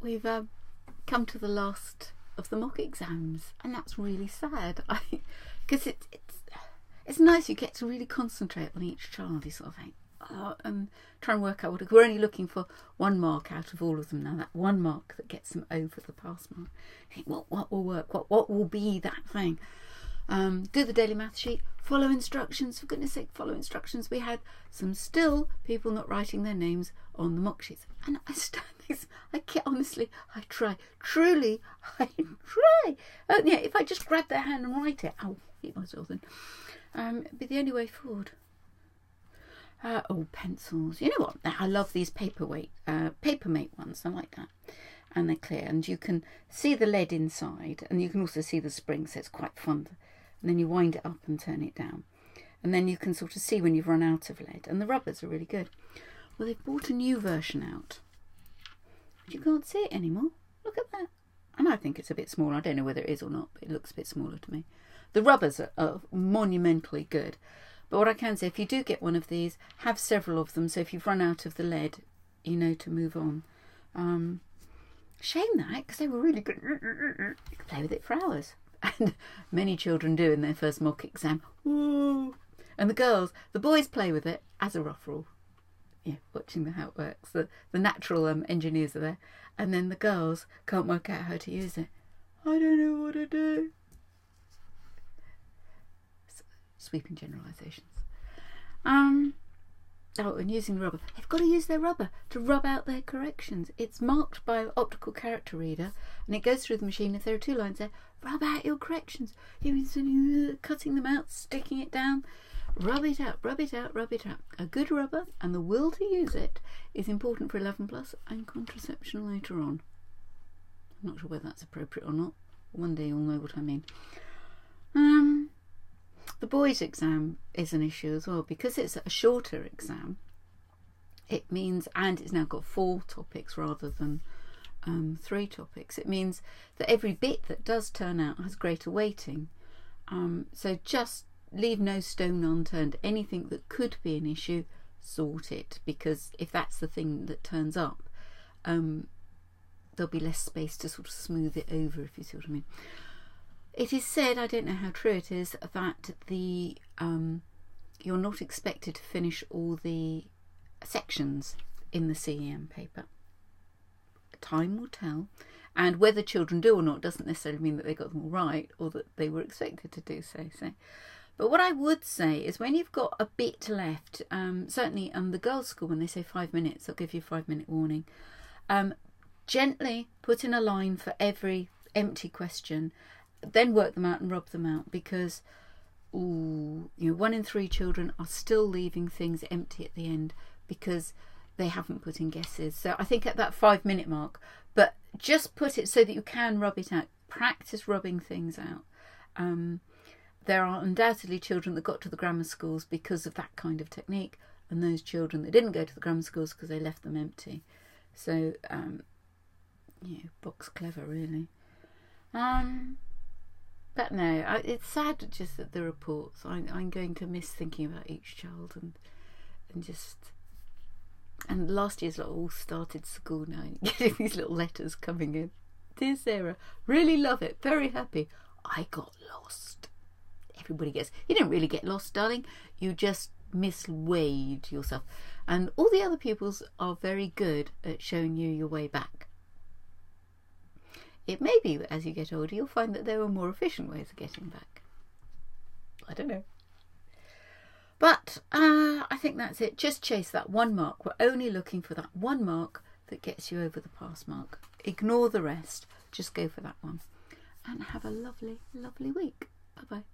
we've come to the last of the mock exams, and that's really sad. Because it's nice, you get to really concentrate on each child. You sort of think, and try and work out what. We're only looking for 1 mark out of all of them now. That 1 mark that gets them over the pass mark. You think, what will work? What will be that thing? Do the daily math sheet. Follow instructions. For goodness sake, follow instructions. We had some still people not writing their names on the mock sheets, and I stand this. Honestly, I try. Truly, I try. Yeah, if I just grab their hand and write it, I'll eat myself then. It'd be the only way forward. Pencils. You know what? I love these Papermate ones. I like that. And they're clear. And you can see the lead inside. And you can also see the spring, so it's quite fun. And then you wind it up and turn it down. And then you can sort of see when you've run out of lead. And the rubbers are really good. Well, they've brought a new version out. But you can't see it anymore. Look at that. And I think it's a bit small. I don't know whether it is or not, but it looks a bit smaller to me. The rubbers are monumentally good. But what I can say, if you do get one of these, have several of them. So if you've run out of the lead, you know to move on. Shame that, because they were really good. You could play with it for hours. And many children do in their first mock exam. Ooh. And the boys play with it as a rough rule. Yeah, watching how it works. The natural engineers are there. And then the girls can't work out how to use it. I don't know what to do. Sweeping generalisations. And using rubber. They've got to use their rubber to rub out their corrections. It's marked by an optical character reader, and it goes through the machine. If there are 2 lines there, rub out your corrections. You're cutting them out, sticking it down. Rub it out, rub it out, rub it out. A good rubber and the will to use it is important for 11+ and contraception later on. I'm not sure whether that's appropriate or not. One day you'll know what I mean. The boys' exam is an issue as well, because it's a shorter exam. It means, and it's now got 4 topics rather than 3 topics. It means that every bit that does turn out has greater weighting. So just leave no stone unturned. Anything that could be an issue, sort it, because if that's the thing that turns up, there'll be less space to sort of smooth it over, if you see what I mean. It is said, I don't know how true it is, that you're not expected to finish all the sections in the CEM paper. Time will tell, and whether children do or not doesn't necessarily mean that they got them all right or that they were expected to do so. But what I would say is, when you've got a bit left, certainly the girls' school, when they say 5 minutes, they'll give you a 5-minute warning. Gently put in a line for every empty question, then work them out and rub them out, because 1 in 3 children are still leaving things empty at the end because they haven't put in guesses. So I think at that 5-minute mark, but just put it so that you can rub it out. Practice rubbing things out. There are undoubtedly children that got to the grammar schools because of that kind of technique, and those children that didn't go to the grammar schools because they left them empty. So, book's clever, really. But no, it's sad just that the reports. I'm going to miss thinking about each child and last year's lot all started school now, getting these little letters coming in. Dear Sarah, really love it, very happy. I got lost. Everybody gets. You don't really get lost, darling. You just misweighed yourself. And all the other pupils are very good at showing you your way back. It may be that as you get older, you'll find that there are more efficient ways of getting back. I don't know. But I think that's it. Just chase that 1 mark. We're only looking for that 1 mark that gets you over the pass mark. Ignore the rest. Just go for that one. And have a lovely, lovely week. Bye-bye.